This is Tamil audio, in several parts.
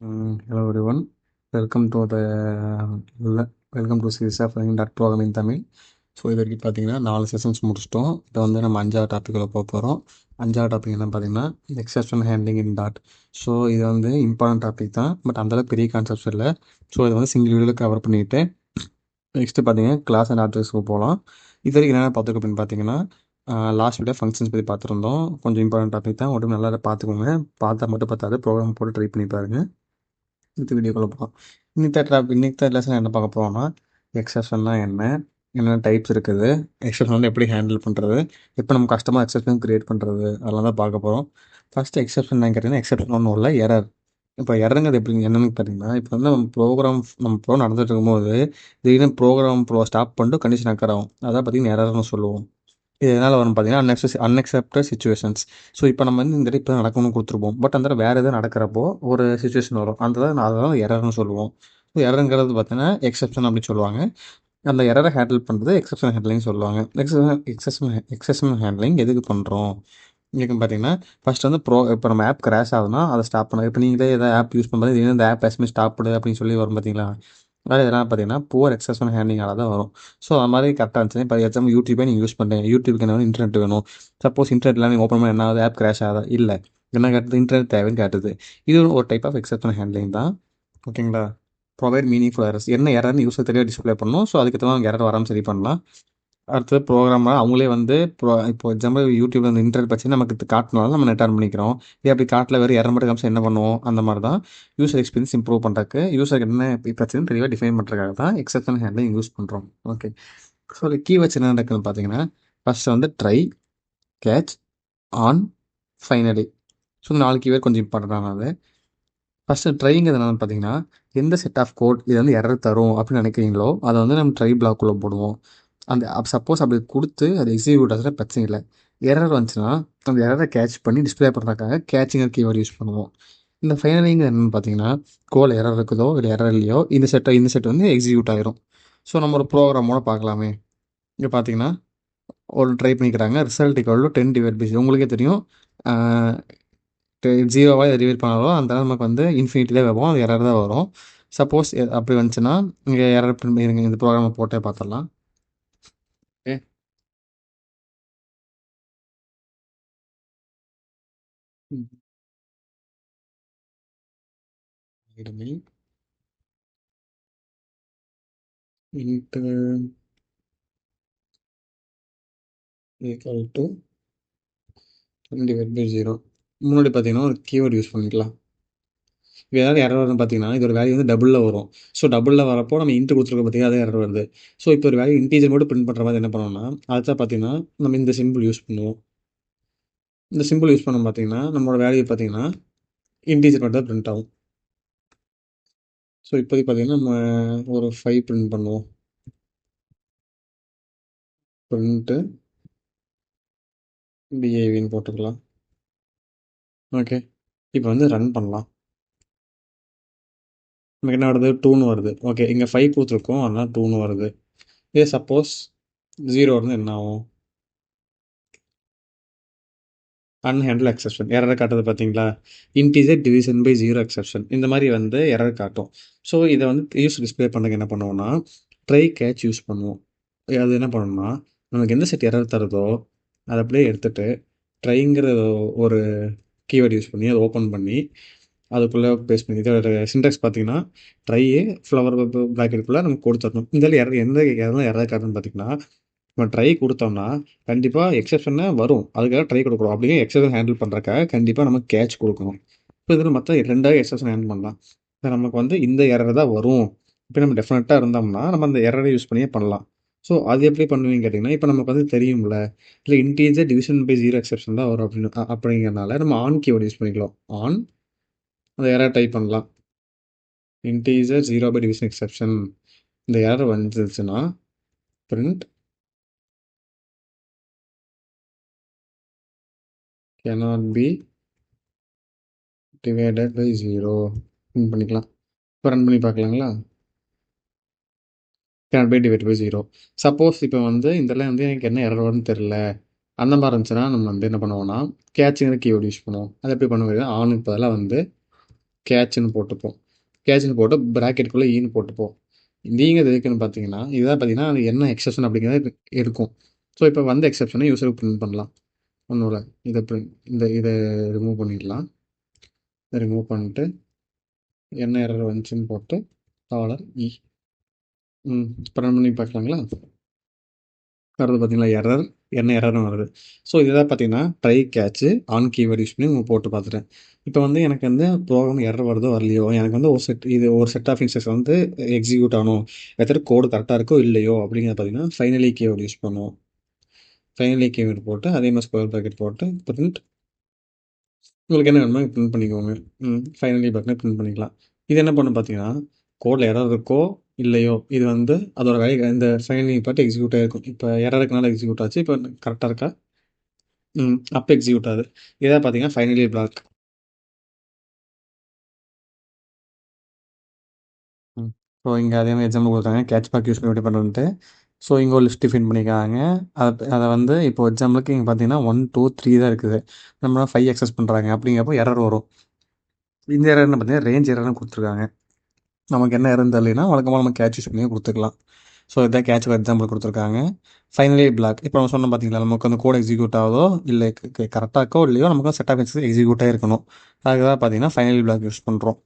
Hello everyone. Welcome to the welcome to series of dot programming Tamil. So இது வரைக்கும் பார்த்தீங்கன்னா 4 செஷன்ஸ் முடிச்சிட்டோம். இப்போ வந்து நம்ம 5வது டாப்பிக்கில் போக போகிறோம். 5வது டாபிக் என்ன பார்த்தீங்கன்னா எக்ஸப்ஷன் ஹேண்ட்லிங் இன் டாட். ஸோ இது வந்து இம்பார்ட்டன்ட் டாபிக் தான், பட் அந்தளவுக்கு பெரிய கான்செப்ட்ஸ் இல்லை. ஸோ இது வந்து சிங்கிள் வீடியோவில் கவர் பண்ணிவிட்டு நெக்ஸ்ட்டு பார்த்தீங்கன்னா கிளாஸ் அண்ட் ஆப்ஜெக்ட்ஸ்க்கு போகலாம். இது வரைக்கும் என்னென்ன பார்த்துருக்கோம் அப்படின்னு பார்த்தீங்கன்னா லாஸ்ட் வீடியோ ஃபங்க்ஷன்ஸ் பற்றி பார்த்துருந்தோம். கொஞ்சம் இம்பார்ட்டன்ட் டாபிக் தான், உடம்பு நல்லா பார்த்துக்கோங்க. பார்த்தா மட்டும் பார்த்தாது, ப்ரோக்ராம் போட்டு ட்ரை பண்ணி பாருங்கள். இந்த வீடியோக்குள்ள போகலாம். இன்னைக்கு லெசன் என்ன பார்க்க போகிறோம்னா எக்ஸப்ஷன்னா என்ன, என்னென்ன டைப்ஸ் இருக்குது, எக்ஸப்ஷன் வந்து எப்படி ஹேண்டில் பண்ணுறது, எப்போ நம்ம கஸ்டமர் எக்ஸப்ஷன் க்ரியேட் பண்ணுறது, அதெல்லாம் தான் பார்க்க போகிறோம். ஃபஸ்ட்டு எக்ஸப்ஷன் கேட்டிங்கன்னா எக்ஸப்ஷன் ஒன்றும் இல்லை, எரர். இப்போ எரருங்கிறது எப்படி என்னென்னு பார்த்தீங்கன்னா, இப்போ வந்து நம்ம ப்ரோக்ராம் நடந்துட்டு இருக்கும்போது திடீர்னு ப்ரோக்ராம் ஸ்டாப் பண்ணிட்டு கண்டிஷன் அக்கர் ஆகும். அதான் பார்த்தீங்கன்னா எரர்னு சொல்லுவோம். இது எதனால் வரும் பார்த்தீங்கன்னா அன்எக்செப்டட் சிச்சுவேஷன்ஸ். ஸோ இப்போ நம்ம வந்து இந்த இப்போ நடக்கணும்னு கொடுத்துருப்போம், பட் அந்த வேறு எதாவது நடக்கிறப்போ ஒரு சுச்சுவேஷன் வரும், அந்த அதெல்லாம் எரர்னு சொல்லுவோம். ஸோ எரருங்கிறது பார்த்தீங்கன்னா எக்ஸப்ஷன் அப்படின்னு சொல்லுவாங்க. அந்த எரரை ஹேண்டில் பண்ணுறது எக்ஸப்ஷன் ஹேண்ட்லிங் சொல்லுவாங்க. எக்ஸப்ஷன் ஹேண்ட்லிங் எதுக்கு பண்ணுறோம் இதுக்குன்னு பார்த்தீங்கன்னா, ஃபஸ்ட் வந்து இப்போ நம்ம ஆப் கிராஷ் ஆகுதுன்னா அதை ஸ்டாப் பண்ண. இப்போ நீங்களே ஏதாவது ஆப் யூஸ் பண்ணுறது திடீர்னு இந்த ஆப் எஸ்மே ஸ்டாப் பண்ணு அப்படின்னு சொல்லி வரும் பார்த்தீங்களா, அதாவது இதெல்லாம் பார்த்தீங்கன்னா புவர் எக்ஸப்ஷன் ஹேண்ட்லிங்கால தான் வரும். ஸோ அது மாதிரி கரெக்டாக இருந்துச்சு. இப்போ எக்ஸாம்பிள் யூடியூபே நீங்கள் யூஸ் பண்ணுறீங்க, யூடியூப்க்கு என்ன வேணும், இன்டர்நெட் வேணும். சப்போஸ் இன்டர்நெட்லாம் நீங்கள் ஓப்பன் பண்ண என்ன ஆகுது, ஆப் கிராஷ் ஆகுதா, இல்லை என்ன காட்டுது, இன்டர்நெட் தேவைன்னு காட்டுது. இது ஒரு டைப் ஆஃப் எக்ஸப்ஷன் ஹேண்ட்லிங் தான். ஓகேங்களா. ப்ரொவைட் மீனிங்ஃபுல் எரர்ஸ், என்ன எரர்னு யூஸர் தெளிவாக டிஸ்பிளே பண்ணணும். ஸோ அதுக்கு தகுந்த எரர் வராமல் சரி பண்ணலாம். அடுத்தது ப்ரோக்ராமாக அவங்களே வந்து இப்போ எக்ஸாம்பிள் யூடியூப்ல வந்து இன்டர்நெட் பிரச்சனை நமக்கு காட்டினாலும் நம்ம நெட் ஆன் பண்ணிக்கிறோம். இதே அப்படி காட்டில் வேறு எரர் மட்டும் காமிச்சு என்ன பண்ணுவோம், அந்த மாதிரி தான் யூசர் எக்ஸ்பீரியன்ஸ் இம்ப்ரூவ் பண்ணுறதுக்கு, யூசருக்கு என்ன பிரச்சனை தெளிவாக டிஃபைன் பண்ணுறதுக்காக தான் எக்ஸப்ஷன் ஹேண்ட்லிங் யூஸ் பண்ணுறோம். ஓகே. ஸோ கீவேர்ட்ஸ் என்ன நடக்குதுன்னு பார்த்தீங்கன்னா, ஃபஸ்ட்டு வந்து try, catch, on, finally. So 4 keyword கொஞ்சம் இம்பார்ட்டண்டானது. ஃபஸ்ட்டு ட்ரைங்கிறது என்னென்னு பார்த்தீங்கன்னா, எந்த செட் ஆஃப் கோட் இது வந்து எரர் தரும் அப்படின்னு நினைக்கிறீங்களோ அதை வந்து நம்ம ட்ரை பிளாக்குள்ளே போடுவோம். அந்த சப்போஸ் அப்படி கொடுத்து அது எக்ஸிக்யூட் ஆச்சுன்னா பிரச்சனை இல்லை. எரர் வந்துச்சுன்னா அந்த எரரை கேட்ச் பண்ணி டிஸ்பிளே பண்ணுறதுக்காக கேட்சிங்கர் கீவேர்டு யூஸ் பண்ணுவோம். இந்த ஃபைனலிங் என்னென்னு பார்த்தீங்கன்னா, கோல் எரர் இருக்குதோ இல்லை எரர் இல்லையோ இந்த செட் வந்து எக்ஸிக்யூட் ஆயிரும். ஸோ நம்ம ஒரு ப்ரோக்ராமோட பார்க்கலாமே. இங்கே பார்த்தீங்கன்னா ஒரு ட்ரை பண்ணிக்கிறாங்க, ரிசல்ட் ஈக்குவல் டு 10/0. உங்களுக்கே தெரியும், 0வாக ரிவீல் பண்ணாலும் அந்த நமக்கு வந்து இன்ஃபினிட்டிலே வைப்போம், அது எரர் தான் வரும். சப்போஸ் அப்படி வந்துச்சுன்னா இங்கே எரர் இருங்க, இந்த ப்ரோக்ராமை போட்டே பார்த்துடலாம். ஓகே. இருமி இன்ட்டு ஈக்குவல் டு 10/0. முன்னாடி பார்த்தீங்கன்னா ஒரு கீவேர்டு யூஸ் பண்ணிக்கலாம். இப்போ ஏதாவது எரர் வருதுன்னு பார்த்தீங்கன்னா இதோட வேல்யூ வந்து டபுளில் வரும். ஸோ டபுளில் வரப்போ நம்ம இன்ட்டு கொடுத்துருக்க பார்த்தீங்கன்னா அதே எரர் வருது. ஸோ இப்போ ஒரு வேல்யூ இன்டீஜர் மட்டும் பிரிண்ட் பண்ணுற மாதிரி என்ன பண்ணோம்னா அதுதான் பார்த்தீங்கன்னா நம்ம இந்த சிம்பிள் யூஸ் பண்ணுவோம். இந்த சிம்பிள் யூஸ் பண்ண பார்த்தீங்கன்னா நம்மளோட வேல்யூ பார்த்தீங்கன்னா இன்டீஜர் மட்டும் தான் பிரிண்ட் ஆகும். ஸோ இப்போதைக்கு பார்த்தீங்கன்னா நம்ம ஒரு 5 பிரிண்ட் பண்ணுவோம். பிரிண்ட்டு பிஏவின்னு போட்டுக்கலாம். ஓகே. இப்போ வந்து ரன் பண்ணலாம். நமக்கு என்ன வருது, 2ன்னு வருது. ஓகே, இங்கே 5 கொடுத்துருக்கோம், அதனால் 2ன்னு வருது. இதே சப்போஸ் 0 இருந்து என்ன ஆகும், அன்ஹேண்டில் எக்ஸப்ஷன் எரர் காட்டுது பார்த்தீங்களா, இன்டீஜர் டிவிஷன் பை 0 எக்ஸப்ஷன், இந்த மாதிரி வந்து எரர் காட்டும். ஸோ இதை வந்து யூஸ் டிஸ்பிளே பண்ணுறதுக்கு என்ன பண்ணுவோம்னா ட்ரை கேட்ச் யூஸ் பண்ணுவோம். அது என்ன பண்ணணும்னா நமக்கு எந்த செட் எரர் தருதோ அதை அப்படியே எடுத்துகிட்டு ட்ரைங்கிற ஒரு கீவேர்டு யூஸ் பண்ணி அதை ஓப்பன் பண்ணி அதுக்குள்ளே பேஸ் பண்ணி இதோட சின்டெக்ஸ் பார்த்தீங்கன்னா ட்ரையே ஃப்ளவர் ப்ராக்கெட்டுக்குள்ளே நம்ம கொடுத்துடணும். இந்த எந்த எரர் காட்டுன்னு பார்த்தீங்கன்னா நம்ம ட்ரை கொடுத்தோம்னா கண்டிப்பாக எக்ஸப்ஷனை வரும், அதுக்காக ட்ரை கொடுக்குறோம். அப்படியே எக்ஸப்ஷன் ஹேண்டில் பண்ணுறக்காக கண்டிப்பாக நம்ம கேட்ச் கொடுக்கணும். இப்போ இதில் மற்ற 2 எக்ஸப்ஷன் ஹேண்டில் பண்ணலாம். இப்போ நமக்கு வந்து இந்த எரர் தான் வரும் இப்போ நம்ம டெஃபினட்டாக இருந்தோம்னா நம்ம அந்த எரரை யூஸ் பண்ணியே பண்ணலாம். ஸோ அது எப்படி பண்ணுவீங்க கேட்டிங்கன்னா, இப்போ நமக்கு வந்து தெரியும்ல, இல்லை இன்டீஜர் டிவிஷன் பை 0 எக்ஸப்ஷன் தான் வரும் அப்படிங்கிறனால நம்ம ஆன் கீவேர்டு யூஸ் பண்ணிக்கலாம். ஆன் அந்த எரர் டைப் பண்ணலாம், இன்டீஜர் 0 பை டிவிஷன் எக்ஸப்ஷன். இந்த எரர் வந்துச்சுன்னா print cannot be divided by 0 பண்ணிக்கலாம். இப்போ ரன் பண்ணி பார்க்கலாங்களா, cannot be divided by 0. Suppose இப்போ வந்து இதில் வந்து எனக்கு என்ன எரர் வரும்னு தெரில, அந்த மாதிரி இருந்துச்சுன்னா நம்ம வந்து என்ன பண்ணுவோம்னா கேட்சுங்கிற கீவேர்டு யூஸ் பண்ணுவோம். அது எப்படி பண்ணுவோம், ஆனுக்கு பதிலாக வந்து கேட்ச்னு போட்டுப்போம். கேட்ச்னு போட்டு ப்ராக்கெட்டுக்குள்ளே ஈன்னு போட்டுப்போம். நீங்கிறது எதுக்குன்னு பார்த்தீங்கன்னா, இதுதான் பார்த்தீங்கன்னா, அது என்ன எக்ஸெப்ஷன் அப்படிங்கிறது இருக்கும். ஸோ இப்போ வந்த எக்ஸெப்ஷனை யூஸருக்கு பிரிண்ட் பண்ணலாம். ஒன்றும் இல்லை, இதை ரிமூவ் பண்ணிடலாம். இதை ரிமூவ் பண்ணிட்டு என்ன எரர் வந்துச்சுன்னு போட்டு $E. இப்போ ரன் பண்ணி பார்க்கலாங்களா? வருது பார்த்தீங்களா எரர், என்ன எரர்னு வருது. ஸோ இதுதான் பார்த்தீங்கன்னா try catch on keyword use பண்ணி போட்டு பார்த்துட்டேன். இப்போ வந்து எனக்கு வந்து ப்ரோக்ராம் எரர் வருதோ வரலையோ, எனக்கு வந்து ஒரு செட் ஆஃப் இன்ஸ்ட்ரக்ஷன் வந்து எக்ஸிக்யூட் ஆகணும், வெதர் கோடு கரெக்டாக இருக்கோ இல்லையோ அப்படிங்கிறது பார்த்தீங்கன்னா ஃபைனலி கீவேர்ட் யூஸ் பண்ணுவோம். ஃபைனலி கீவேர்ட் போட்டு அதே மாதிரி ஸ்கொயர் ப்ராக்கெட் போட்டு பிரிண்ட், உங்களுக்கு என்ன வேணுமோ பிரிண்ட் பண்ணிக்கோங்க. ஃபைனலி பட்டனை பிரிண்ட் பண்ணிக்கலாம். இது என்ன பண்ணும் பார்த்தீங்கன்னா, கோடில் எரர் இருக்கோ இல்லையோ, இது வந்து அதோட வேலை இந்த ஃபைனலி பாட்டு எக்ஸிக்யூட் ஆகிருக்கும். இப்போ எரர் இருக்கனால எக்ஸிக்யூட் ஆச்சு. இப்போ கரெக்டாக இருக்கா? அப்போ எக்ஸிக்யூட் ஆகுது. இதான் பார்த்தீங்கன்னா ஃபைனலி பிளாக். ஸோ இங்கே அதே மாதிரி எக்ஸாம்பிள் கொடுத்தாங்க, கேட்ச் பேக் யூஸ் பண்ணி எப்படி பண்ணுறதுன்ட்டு. ஸோ இங்கே ஒரு லிஸ்ட் டிஃபைன் பண்ணிக்காங்க. அதை வந்து இப்போ எக்ஸாம்பிளுக்கு இங்கே பார்த்தீங்கன்னா 1, 2, 3 தான் இருக்குது. நம்ம 5 எக்ஸஸ் பண்ணுறாங்க அப்படிங்கிறப்போ எரர் வரும். இந்த எரர்னு பார்த்தீங்கன்னா ரேஞ்ச் எரர்னு கொடுத்துருக்காங்க. நமக்கு என்ன எரர் தெரியலைன்னா வழக்கமாக நம்ம கேட்ச் யூஸ் பண்ணி கொடுத்துக்கலாம். ஸோ இதான் கேட்ச் எக்ஸாம்பிள் கொடுத்துருக்காங்க. Finally block. இப்போ நம்ம சொன்னோம் பார்த்தீங்களா, நமக்கு அந்த கோட் எக்ஸிக்யூட் ஆகுதோ இல்லை கரெக்டாக இருக்கோ இல்லையோ, நமக்கு செட் ஆஃப் எக்ஸஸ் எக்ஸிக்யூட் ஆகிருக்கணும். அதுக்கு தான் பார்த்தீங்கன்னா ஃபைனலி பிளாக் யூஸ் பண்ணுறோம்.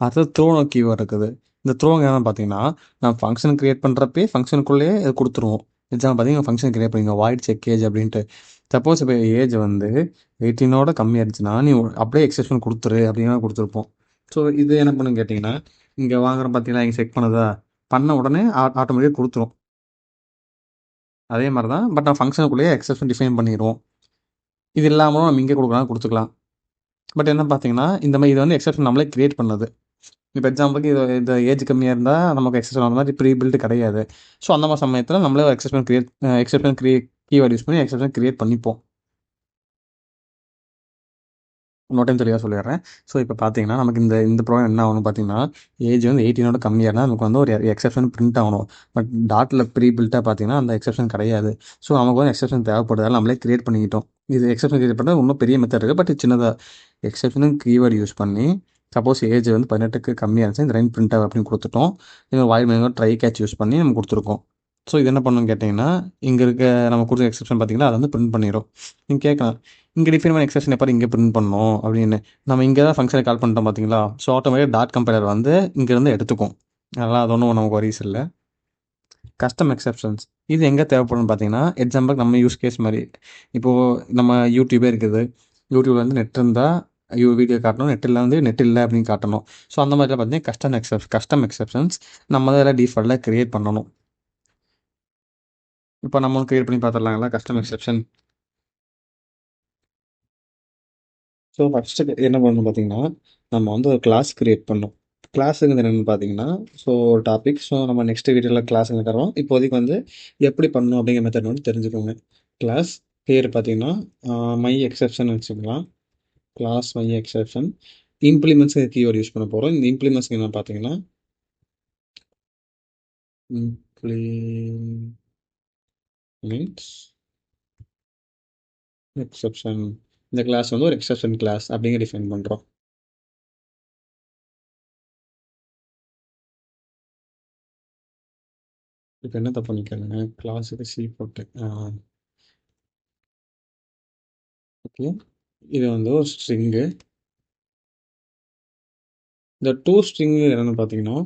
அடுத்தது த்ரோனோ கீவேர்ட் இருக்குது. இந்த த்ரோங்க என்னன்னு பார்த்தீங்கன்னா, நான் ஃபங்க்ஷன் கிரியேட் பண்ணுறப்பே ஃபங்க்ஷனுக்குள்ளேயே இது கொடுத்துருவோம். எக்ஸாம்பிள் பார்த்தீங்கன்னா ஃபங்க்ஷன் கிரியேட் பண்ணிங்க வாய்ட் செக் ஏஜ் அப்படின்ட்டு. சப்போஸ் இப்போ ஏஜ் வந்து 18ஓட கம்மியாக இருந்துச்சுன்னா நீ அப்படியே எக்ஸெப்ஷன் கொடுத்துரு அப்படிங்கிற கொடுத்துருப்போம். ஸோ இது என்ன பண்ணுன்னு கேட்டிங்கன்னா, இங்கே வாங்குறோம் பார்த்தீங்கன்னா, இங்கே செக் பண்ணுதா, பண்ண உடனே ஆட்டோமேட்டிக்காக கொடுத்துரும். அதே மாதிரி தான், பட் நான் ஃபங்க்ஷனுக்குள்ளேயே எக்ஸெப்ஷன் டிஃபைன் பண்ணிடுவோம். இது இல்லாமலும் நம்ம இங்கே கொடுத்துக்கலாம். பட் என்ன பார்த்தீங்கன்னா, இந்த மாதிரி இது வந்து எக்ஸெப்ஷன் நம்மளே கிரியேட் பண்ணது. இப்போ எக்ஸாம்பிளுக்கு இது ஏஜ் கம்மியாக இருந்தால் நமக்கு எக்ஸப்ஷன் அந்த மாதிரி ப்ரீ பில்டு கிடையாது. ஸோ அந்த மாதிரி சமயத்தில் நம்மளே எக்ஸப்ஷன் கீவேர்ட் யூஸ் பண்ணி எக்ஸப்ஷன் கிரியேட் பண்ணிப்போம். இன்னொரு டைம் தெளிவாக சொல்லிடுறேன். ஸோ இப்போ பார்த்தீங்கன்னா நமக்கு இந்த ப்ராப்ளம் என்ன ஆகணும் பார்த்தீங்கன்னா, ஏஜ் வந்து 18ஓட கம்மியாக இருந்தால் நமக்கு வந்து ஒரு எக்ஸப்ஷன் பிரிண்ட் ஆகணும். பட் டாட்டில் ப்ரீ பில்ட்டாக பார்த்தீங்கன்னா அந்த எக்ஸப்ஷன் கிடையாது. ஸோ நமக்கு வந்து எக்ஸப்ஷன் தேவைப்படுறதால நம்மளே கிரியேட் பண்ணிக்கிட்டோம். இது எக்ஸப்ஷன் கிரியேட் பண்ணால் இன்னும் பெரிய மெத்தட் இருக்குது. பட் சின்னதாக எக்ஸப்ஷனும் கீவேர்டு யூஸ் பண்ணி சப்போஸ் ஏஜ் வந்து 18க்கு கம்மியாக இருந்துச்சு, இந்த ரைன் பிரிண்ட் ஆகும் அப்படின்னு கொடுத்துட்டோம். இது வாயில் மேலே ட்ரை கேட்ச் யூஸ் பண்ணி நம்ம கொடுத்துருக்கோம். ஸோ இது என்ன பண்ணணும்னு கேட்டிங்கன்னா, இங்கே இருக்க நம்ம கொடுத்த எக்ஸப்ஷன் பார்த்தீங்கன்னா அதை வந்து பிரிண்ட் பண்ணிடும். நீங்கள் கேட்கலாம், இங்கே டிஃபைன் பண்ண எக்ஸப்ஷன் எப்போ இங்கே பிரிண்ட் பண்ணணும் அப்படின்னு. நம்ம இங்கே தான் ஃபங்க்ஷனை கால் பண்ணிட்டோம் பார்த்தீங்களா. ஸோ ஆட்டோமேட்டிக் டாட் கம்பைலர் வந்து இங்கேருந்து எடுத்துக்கும். அதெல்லாம் அது ஒன்றும் நமக்கு வரிஸ் இல்லை. கஸ்டம் எக்ஸப்ஷன்ஸ் இது எங்கே தேவைப்படும்னு பார்த்தீங்கன்னா, எக்ஸாம்பிள் நம்ம யூஸ் கேஸ் மாதிரி இப்போது நம்ம யூடியூபே இருக்குது. யூடியூப்ல வந்து நெட் இருந்தால் வீடியோ காட்டணும், நெட் இல்லை அப்படின்னு காட்டணும். ஸோ அந்த மாதிரிலாம் பார்த்தீங்கன்னா கஸ்டம் எக்ஸப்ஷன்ஸ் நம்ம தான் எல்லாம் டிஃபால்ட்டாக க்ரியேட் பண்ணணும். இப்போ நம்ம க்ரியேட் பண்ணி பார்த்துடலாங்களா கஸ்டம் எக்ஸப்ஷன். ஸோ ஃபஸ்ட்டு என்ன பண்ணணும் பார்த்தீங்கன்னா, நம்ம வந்து ஒரு கிளாஸ் க்ரியேட் பண்ணணும். கிளாஸுங்கிறது என்னென்னு பார்த்தீங்கன்னா, ஸோ ஒரு டாபிக். ஸோ நம்ம நெக்ஸ்ட் வீடியோவில் கிளாஸுங்க தரோம். இப்போதைக்கு வந்து எப்படி பண்ணணும் அப்படிங்கிற மெத்தட் வந்து தெரிஞ்சுக்கோங்க. கிளாஸ் பேர் பார்த்தீங்கன்னா மை எக்ஸப்ஷன் வச்சுக்கலாம். Class my exception. Implements keyword use பண்ண போகிறோம். இந்த இம்ப்ளிமெண்ட்ஸ் என்ன பார்த்தீங்கன்னா, இம்ப்ளிமெண்ட்ஸ் எக்ஸப்ஷன். இந்த கிளாஸ் வந்து ஒரு எக்ஸப்ஷன் கிளாஸ் அப்படிங்கிற டிஃபைன் பண்ணுறோம். இப்போ என்ன தப்பு பண்ணிக்கோங்க, கிளாஸுக்கு சி போட்டு ஓகே. இது வந்து ஒரு ஸ்ட்ரிங்கு. இந்த டூ ஸ்ட்ரிங்கு என்னென்னு பார்த்தீங்கன்னா,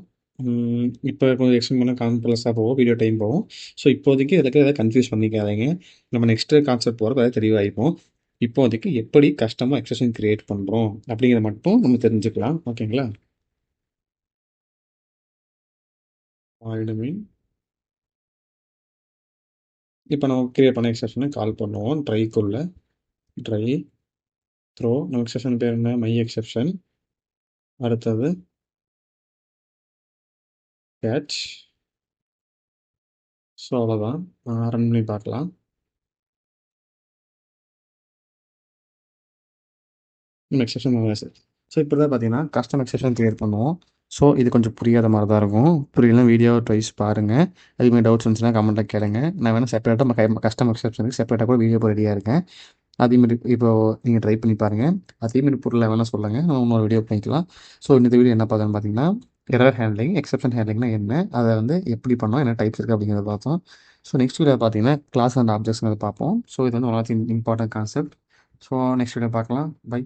இப்போ கொஞ்சம் எக்ஸ்பிளைன் பண்ண காம்ப்ளெக்ஸாக போகும், வீடியோ டைம் போகும். ஸோ இப்போதைக்கு இதில் எதாவது கன்ஃபியூஸ் பண்ணிக்காதீங்க. நம்ம நெக்ஸ்ட்டு கான்செப்ட் போகிறப்ப அதை தெளிவாகிப்போம். இப்போதைக்கு எப்படி கஸ்டமாக எக்ஸப்ஷன் கிரியேட் பண்ணுறோம் அப்படிங்கிறத மட்டும் நம்ம தெரிஞ்சுக்கலாம். ஓகேங்களா? ஆயிடுமே. இப்போ நம்ம கிரியேட் பண்ண எக்ஸப்ஷனை கால் பண்ணுவோம். ட்ரைக்குள்ள ட்ரை த்ரோ. நம்ம எக்ஸப்ஷன் பேர் என்ன, மை எக்ஸப்ஷன். அடுத்தது கேட்ச். ஸோ அவ்வளோதான். ரன் பண்ணி பார்க்கலாம். Exception sir. ஸோ இப்போ தான் பார்த்தீங்கன்னா கஸ்டம் எக்ஸப்ஷன் கிரியேட் பண்ணுவோம். ஸோ இது கொஞ்சம் புரியாத மாதிரி தான் இருக்கும். புரியலாம் வீடியோ ட்வைஸ் பாருங்கள். அதுமாதிரி டவுட்ஸ் வந்துச்சுன்னா கமெண்ட்டில் கேளுங்க. நான் வேணால் செப்பரேட்டாக கஸ்டம் எக்ஸப்ஷனுக்கு செப்பரேட்டாக கூட வீடியோ ரெடியாக இருக்கேன். அதேமாரி இப்போ நீங்கள் ட்ரை பண்ணி பாருங்கள். அதேமாரி பொருளை வேணால் சொல்லுங்கள், நம்ம இன்னொரு வீடியோ பண்ணிக்கலாம். ஸோ இந்த வீடியோ என்ன பார்த்தோன்னு பார்த்தீங்கன்னா, எரர் ஹேண்ட்லிங், எக்ஸெப்ஷன் ஹேண்ட்லிங்னா என்ன, அதை வந்து எப்படி பண்ணோம், என்ன டைப்ஸ் இருக்குது அப்படிங்கிறத பார்த்தோம். ஸோ நெக்ஸ்ட் வீடியோ பார்த்தீங்கன்னா கிளாஸ் அண்ட் ஆப்ஜெக்ட்ஸ்ங்கிறத பார்ப்போம். ஸோ இது வந்து one of the important concept. So next video பார்க்கலாம். பை.